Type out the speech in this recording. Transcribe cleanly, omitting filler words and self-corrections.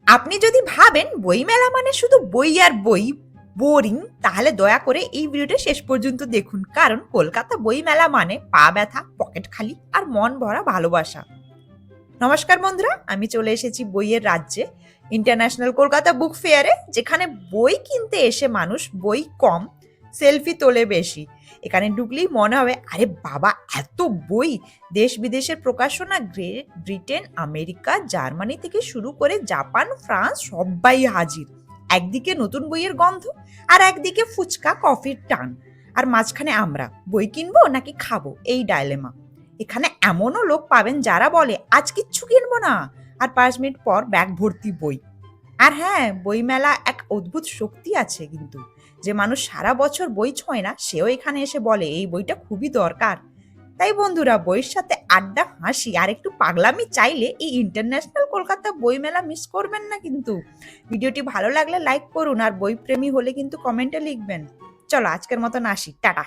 আপনি যদি ভাবেন বইমেলা মানে শুধু বই আর বই, বোরিং, তাহলে দয়া করে এই ভিডিওটা শেষ পর্যন্ত দেখুন, কারণ কলকাতা বইমেলা মানে পা ব্যথা, পকেট খালি আর মন ভরা ভালোবাসা। নমস্কার বন্ধুরা, আমি চলে এসেছি বইয়ের রাজ্যে, ইন্টারন্যাশনাল কলকাতা বুক ফেয়ারে, যেখানে বই কিনতে এসে মানুষ বই কম, সেলফি তোলে বেশি। এখানে ঢুকলেই মনে হবে আরে বাবা, এত বই! দেশ বিদেশের প্রকাশনা, গ্রেট ব্রিটেন, আমেরিকা, জার্মানি থেকে শুরু করে জাপান, ফ্রান্স সবাই হাজির। একদিকে নতুন বইয়ের গন্ধ, আর একদিকে ফুচকা কফির টান, আর মাঝখানে আমরা বই কিনবো নাকি খাবো এই ডায়লেমা। এখানে এমনও লোক পাবেন যারা বলে আজ কিচ্ছু কিনবো না, আর 5 মিনিট পর ব্যাগ ভর্তি বই। আর হ্যাঁ, বইমেলা এক অদ্ভুত শক্তি আছে কিন্তু, যে মানুষ সারা বছর বই ছোঁয় না সেও এখানে এসে বলে এই বইটা খুবই দরকার। তাই বন্ধুরা, বইয়ের সাথে আড্ডা, হাসি আর একটু পাগলামি চাইলে এই ইন্টারন্যাশনাল কলকাতা বইমেলা মিস করবেন না কিন্তু। ভিডিওটি ভালো লাগলে লাইক করুন, আর বই প্রেমী হলে কিন্তু কমেন্টে লিখবেন। চলো আজকের মতন আসি, টাটা।